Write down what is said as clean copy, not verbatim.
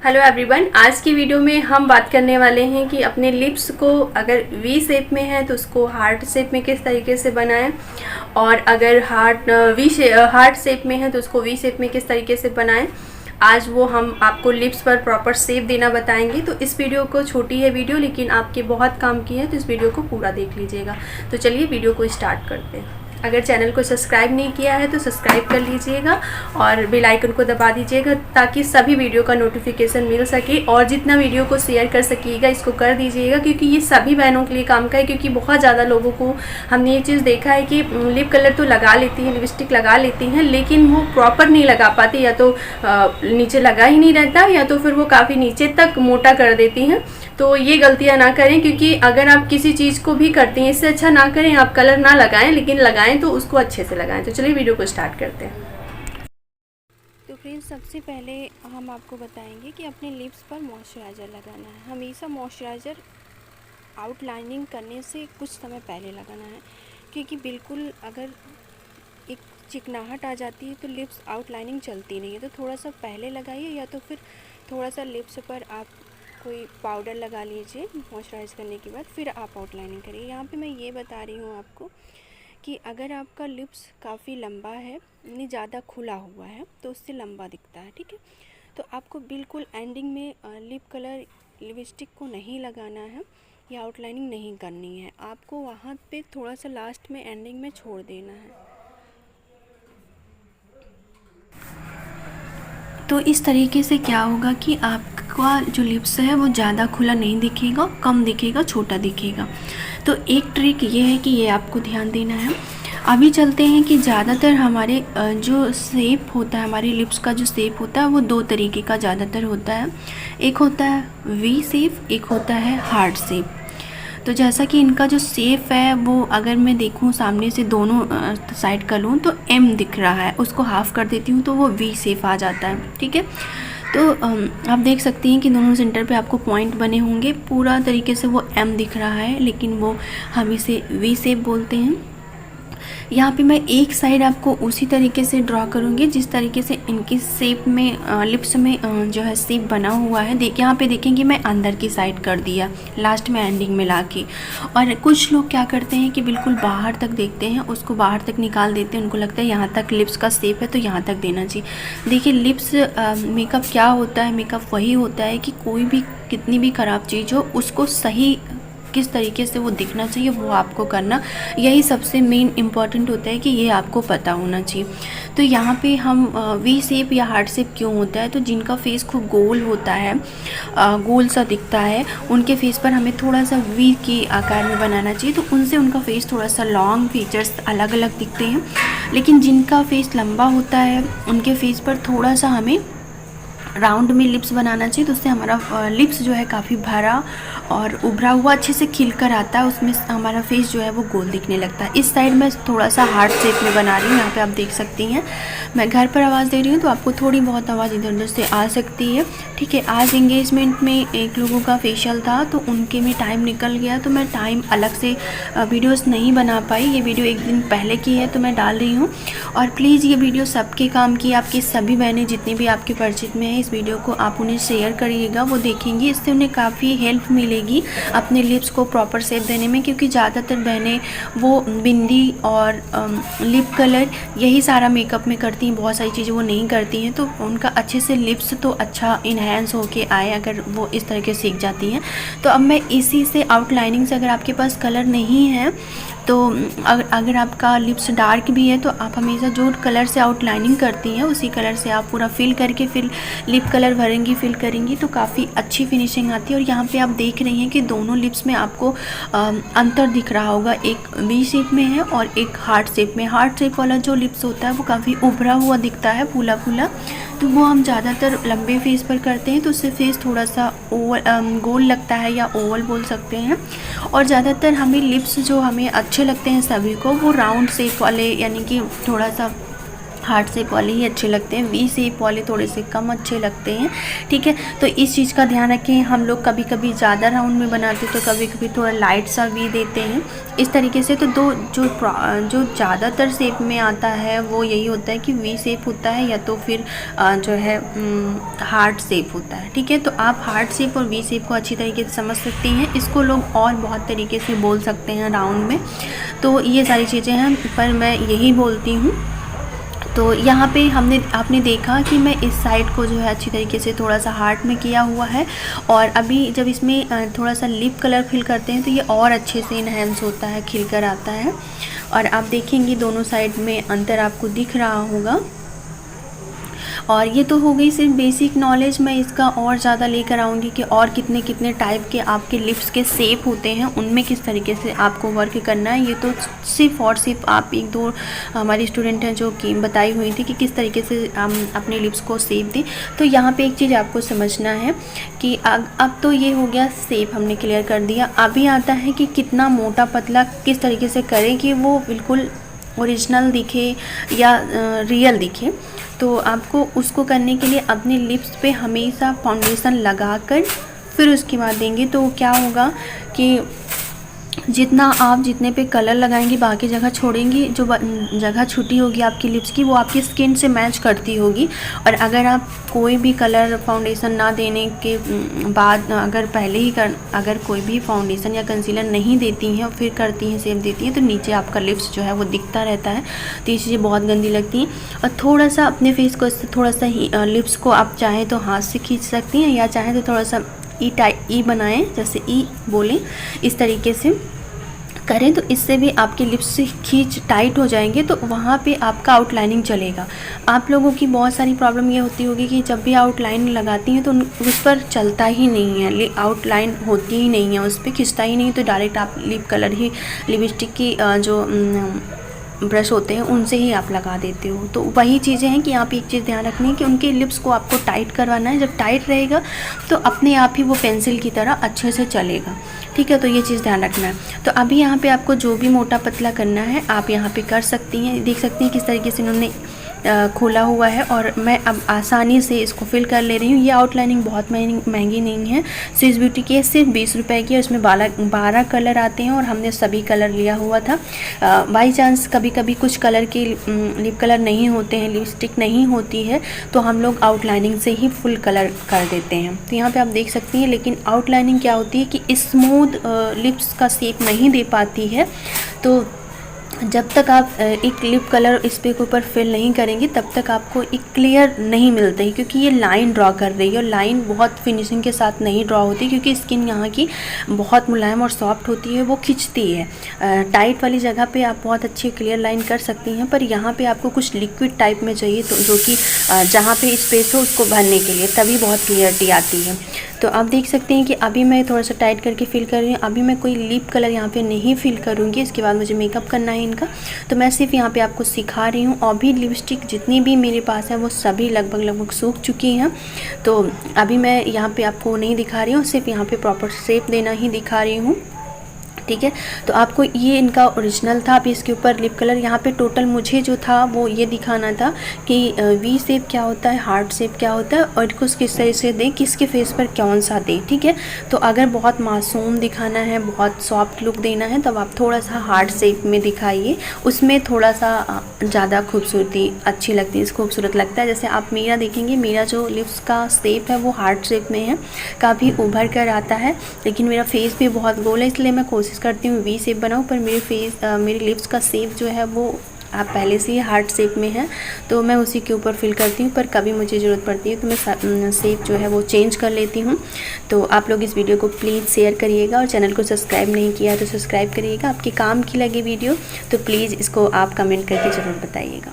Hello everyone, आज की video में हम बात करने वाले हैं कि अपने लिप्स को अगर वी शेप में है तो उसको हार्ट शेप में किस तरीके से बनाएं, और अगर हार्ट शेप में है तो उसको वी शेप में किस तरीके से बनाएं। आज वो हम आपको लिप्स पर प्रॉपर शेप देना बताएंगे। तो इस वीडियो को, छोटी है वीडियो लेकिन आपके बहुत काम की है, तो इस वीडियो को पूरा देख लीजिएगा। तो चलिए वीडियो को स्टार्ट करते हैं। अगर चैनल को सब्सक्राइब नहीं किया है तो सब्सक्राइब कर लीजिएगा और बेल आइकन को दबा दीजिएगा ताकि सभी वीडियो का नोटिफिकेशन मिल सके, और जितना वीडियो को शेयर कर सकिएगा इसको कर दीजिएगा, क्योंकि ये सभी बहनों के लिए काम का है। क्योंकि बहुत ज़्यादा लोगों को हमने ये चीज़ देखा है कि लिप कलर तो लगा लेती हैं, लिपस्टिक लगा लेती हैं, लेकिन वो प्रॉपर नहीं लगा पाती, या तो नीचे लगा ही नहीं रहता, या तो फिर वो काफ़ी नीचे तक मोटा कर देती हैं। तो ये गलतियां ना करें, क्योंकि अगर आप किसी चीज़ को भी करते हैं, इससे अच्छा ना करें, आप कलर ना लगाएं, लेकिन लगाएं तो उसको अच्छे से लगाएं। तो चलिए वीडियो को स्टार्ट करते हैं। तो फ्रेंड्स, सबसे पहले हम आपको बताएंगे कि अपने लिप्स पर मॉइस्चराइज़र लगाना है। हमेशा मॉइस्चराइज़र आउटलाइनिंग करने से कुछ समय पहले लगाना है, क्योंकि बिल्कुल अगर एक चिकनाहट आ जाती है तो लिप्स आउटलाइनिंग चलती नहीं है। तो थोड़ा सा पहले लगाइए, या तो फिर थोड़ा सा लिप्स पर आप कोई पाउडर लगा लीजिए मॉइस्चराइज़ करने के बाद, फिर आप आउटलाइनिंग करिए। यहाँ पे मैं ये बता रही हूँ आपको कि अगर आपका लिप्स काफ़ी लंबा है, यानी ज़्यादा खुला हुआ है, तो उससे लंबा दिखता है, ठीक है। तो आपको बिल्कुल एंडिंग में लिप कलर लिपस्टिक को नहीं लगाना है या आउटलाइनिंग नहीं करनी है। आपको वहाँ पे थोड़ा सा लास्ट में एंडिंग में छोड़ देना है। तो इस तरीके से क्या होगा कि आपका जो लिप्स है वो ज़्यादा खुला नहीं दिखेगा, कम दिखेगा, छोटा दिखेगा। तो एक ट्रिक ये है कि ये आपको ध्यान देना है। अभी चलते हैं कि ज़्यादातर हमारे जो शेप होता है, हमारे लिप्स का जो शेप होता है वो दो तरीके का ज़्यादातर होता है। एक होता है वी शेप, एक होता है हार्ट शेप। तो जैसा कि इनका जो शेप है वो अगर मैं देखूं सामने से दोनों साइड का लूँ तो एम दिख रहा है, उसको हाफ़ कर देती हूँ तो वो वी शेप आ जाता है, ठीक है। तो आप देख सकती हैं कि दोनों सेंटर पे आपको पॉइंट बने होंगे। पूरा तरीके से वो एम दिख रहा है, लेकिन वो हम इसे वी शेप बोलते हैं। यहाँ पे मैं एक साइड आपको उसी तरीके से ड्रॉ करूँगी जिस तरीके से इनकी शेप में लिप्स में जो है शेप बना हुआ है। यहाँ पे देखेंगे मैं अंदर की साइड कर दिया लास्ट में एंडिंग में लाके। और कुछ लोग क्या करते हैं कि बिल्कुल बाहर तक देखते हैं, उसको बाहर तक निकाल देते हैं। उनको लगता है यहाँ तक लिप्स का शेप है तो यहाँ तक देना चाहिए। देखिए, लिप्स मेकअप क्या होता है, मेकअप वही होता है कि कोई भी कितनी भी ख़राब चीज़ हो उसको सही किस तरीके से वो दिखना चाहिए वो आपको करना, यही सबसे मेन इम्पॉर्टेंट होता है कि ये आपको पता होना चाहिए। तो यहाँ पे हम वी शेप या हार्ट शेप क्यों होता है, तो जिनका फेस खूब गोल होता है, गोल सा दिखता है, उनके फेस पर हमें थोड़ा सा वी के आकार में बनाना चाहिए। तो उनसे उनका फेस थोड़ा सा लॉन्ग, फीचर्स अलग अलग दिखते हैं। लेकिन जिनका फेस लंबा होता है उनके फेस पर थोड़ा सा हमें राउंड में लिप्स बनाना चाहिए। तो उससे हमारा लिप्स जो है काफ़ी भरा और उभरा हुआ अच्छे से खिल कर आता है, उसमें हमारा फेस जो है वो गोल दिखने लगता है। इस साइड में थोड़ा सा हार्ट शेप में बना रही हूँ, यहाँ पे आप देख सकती हैं। मैं घर पर आवाज़ दे रही हूँ तो आपको थोड़ी बहुत आवाज़ इधर उधर से आ सकती है, ठीक है। आज एंगेजमेंट में एक लोगों का फेशियल था तो उनके में टाइम निकल गया, तो मैं टाइम अलग से वीडियोस नहीं बना पाई। ये वीडियो एक दिन पहले की है तो मैं डाल रही हूँ। और प्लीज़ ये वीडियो सबके काम की, आपकी सभी बहनें जितनी भी आपके परिचित में है, इस वीडियो को आप उन्हें शेयर करिएगा। वो देखेंगी, इससे उन्हें काफ़ी हेल्प मिलेगी अपने लिप्स को प्रॉपर शेप देने में। क्योंकि ज़्यादातर बहनें वो बिंदी और लिप कलर यही सारा मेकअप में करती हैं, बहुत सारी चीज़ें वो नहीं करती हैं। तो उनका अच्छे से लिप्स तो अच्छा इन्हेंस होके आए अगर वो इस तरह के सीख जाती हैं। तो अब मैं इसी से आउटलाइनिंग से, अगर आपके पास कलर नहीं है तो अगर आपका लिप्स डार्क भी है तो आप हमेशा जो कलर से आउटलाइनिंग करती हैं उसी कलर से आप पूरा फिल करके फिर लिप कलर भरेंगी, फिल करेंगी तो काफ़ी अच्छी फिनिशिंग आती है। और यहाँ पे आप देख रही हैं कि दोनों लिप्स में आपको अंतर दिख रहा होगा, एक वी शेप में है और एक हार्ट शेप में। हार्ट शेप वाला जो लिप्स होता है वो काफ़ी उभरा हुआ दिखता है, फूला फूला, तो वो हम ज़्यादातर लंबे फेस पर करते हैं तो उससे फेस थोड़ा सा गोल लगता है या ओवल बोल सकते हैं। और ज़्यादातर हमें लिप्स जो हमें अच्छे लगते हैं सभी को, वो राउंड शेप वाले, यानी कि थोड़ा सा हार्ट शेप वाले ही अच्छे लगते हैं, वी शेप वाले थोड़े से कम अच्छे लगते हैं। ठीक है, तो इस चीज़ का ध्यान रखें। हम लोग कभी कभी ज़्यादा राउंड में बनाते तो कभी कभी थोड़ा लाइट सा वी देते हैं इस तरीके से। तो जो ज़्यादातर शेप में आता है वो यही होता है कि वी शेप होता है या तो फिर जो है हार्ट शेप होता है। ठीक है, तो आप हार्ट शेप और वी शेप को अच्छी तरीके से समझ सकते हैं। इसको लोग और बहुत तरीके से बोल सकते हैं राउंड में, तो ये सारी चीज़ें हैं, पर मैं यही बोलती हूँ। तो यहाँ पे आपने देखा कि मैं इस साइड को जो है अच्छी तरीके से थोड़ा सा हार्ट में किया हुआ है, और अभी जब इसमें थोड़ा सा लिप कलर फिल करते हैं तो ये और अच्छे से इन्हेंस होता है, खिल कर आता है। और आप देखेंगे दोनों साइड में अंतर आपको दिख रहा होगा। और ये तो हो गई सिर्फ बेसिक नॉलेज। मैं इसका और ज़्यादा लेकर आऊँगी कि और कितने कितने टाइप के आपके लिप्स के शेप होते हैं, उनमें किस तरीके से आपको वर्क करना है। ये तो सिर्फ और सिर्फ आप एक दो हमारी स्टूडेंट हैं जो कि बताई हुई थी कि किस तरीके से हम अपने लिप्स को शेप दें। तो यहाँ पे एक चीज़ आपको समझना है कि अब तो ये हो गया शेप, हमने क्लियर कर दिया। अभी आता है कि कितना मोटा पतला किस तरीके से करें कि वो बिल्कुल ओरिजिनल दिखे या रियल दिखे। तो आपको उसको करने के लिए अपने लिप्स पे हमेशा फाउंडेशन लगाकर फिर उसके बाद देंगे। तो क्या होगा कि जितने पे कलर लगाएंगे बाकी जगह छोड़ेंगी, जो जगह छूटी होगी आपकी लिप्स की वो आपकी स्किन से मैच करती होगी। और अगर आप कोई भी कलर फाउंडेशन ना देने के बाद अगर कोई भी फाउंडेशन या कंसीलर नहीं देती हैं और फिर करती हैं शेप देती हैं, तो नीचे आपका लिप्स जो है वो दिखता रहता है। तो ये चीज़ें बहुत गंदी लगती हैं। और थोड़ा सा अपने फेस को थोड़ा सा ही लिप्स को आप चाहें तो हाथ से खींच सकती हैं, या चाहें तो थोड़ा सा ई बनाएं, जैसे ई बोलें, इस तरीके से करें तो इससे भी आपके लिप्स से खींच टाइट हो जाएंगे, तो वहाँ पे आपका आउटलाइनिंग चलेगा। आप लोगों की बहुत सारी प्रॉब्लम ये होती होगी कि जब भी आउटलाइन लगाती हैं तो उस पर चलता ही नहीं है, आउटलाइन होती ही नहीं है, उस पर खिंचता ही नहीं, तो डायरेक्ट आप लिप कलर ही लिपस्टिक की जो ब्रश होते हैं उनसे ही आप लगा देते हो। तो वही चीज़ें हैं कि आप एक चीज़ ध्यान रखनी है कि उनके लिप्स को आपको टाइट करवाना है। जब टाइट रहेगा तो अपने आप ही वो पेंसिल की तरह अच्छे से चलेगा। ठीक है, तो ये चीज़ ध्यान रखना है। तो अभी यहाँ पे आपको जो भी मोटा पतला करना है आप यहाँ पे कर सकती हैं। देख सकती हैं किस तरीके से इन्होंने खोला हुआ है, और मैं अब आसानी से इसको फिल कर ले रही हूँ। ये आउटलाइनिंग बहुत महंगी नहीं है, स्विस ब्यूटी की सिर्फ 20 रुपये की, और इसमें 12 कलर आते हैं और हमने सभी कलर लिया हुआ था। बाई चांस कभी कभी कुछ कलर के लिप कलर नहीं होते हैं, लिपस्टिक नहीं होती है, तो हम लोग आउटलाइनिंग से ही फुल कलर कर देते हैं। तो यहाँ पर आप देख सकती हैं। लेकिन आउटलाइनिंग क्या होती है कि स्मूथ लिप्स का शेप नहीं दे पाती है। तो जब तक आप एक लिप कलर इस पे के ऊपर फिल नहीं करेंगे तब तक आपको एक क्लियर नहीं मिलता है, क्योंकि ये लाइन ड्रॉ कर रही है और लाइन बहुत फिनिशिंग के साथ नहीं ड्रॉ होती, क्योंकि स्किन यहाँ की बहुत मुलायम और सॉफ्ट होती है, वो खिंचती है। टाइट वाली जगह पे आप बहुत अच्छी क्लियर लाइन कर सकती हैं, पर यहाँ पे आपको कुछ लिक्विड टाइप में चाहिए, तो जो कि जहाँ पे स्पेस हो उसको भरने के लिए, तभी बहुत क्लियरिटी आती है। तो आप देख सकते हैं कि अभी मैं थोड़ा सा टाइट करके फिल कर रही हूँ। अभी मैं कोई लिप कलर यहाँ पे नहीं फिल करूँगी, इसके बाद मुझे मेकअप करना है इनका। तो मैं सिर्फ यहाँ पे आपको सिखा रही हूँ। और भी लिपस्टिक जितनी भी मेरे पास है वो सभी लगभग सूख चुकी हैं, तो अभी मैं यहाँ पे आपको नहीं दिखा रही हूँ, सिर्फ यहाँ पे प्रॉपर शेप देना ही दिखा रही हूँ। ठीक है, तो आपको ये इनका ओरिजिनल था। अभी इसके ऊपर लिप कलर यहाँ पे टोटल मुझे जो था वो ये दिखाना था कि वी शेप क्या होता है, हार्ट शेप क्या होता है, और इसको किस तरह से दें, किसके फेस पर कौन सा दें। ठीक है, तो अगर बहुत मासूम दिखाना है, बहुत सॉफ्ट लुक देना है, तब आप थोड़ा सा हार्ट शेप में दिखाइए, उसमें थोड़ा सा ज़्यादा खूबसूरती अच्छी लगती है, खूबसूरत लगता है। जैसे आप मेरा देखेंगे, मेरा जो लिप्स का शेप है वो हार्ट शेप में है, काफ़ी उभर कर आता है, लेकिन मेरा फेस भी बहुत गोल है, इसलिए मैं कोशिश करती हूँ वी शेप बनाऊँ, पर मेरे लिप्स का शेप जो है वो आप पहले से ही हार्ट शेप में है, तो मैं उसी के ऊपर फिल करती हूँ। पर कभी मुझे ज़रूरत पड़ती है तो मैं शेप जो है वो चेंज कर लेती हूँ। तो आप लोग इस वीडियो को प्लीज़ शेयर करिएगा, और चैनल को सब्सक्राइब नहीं किया तो सब्सक्राइब करिएगा। आपके काम की लगे वीडियो तो प्लीज़ इसको आप कमेंट करके ज़रूर बताइएगा।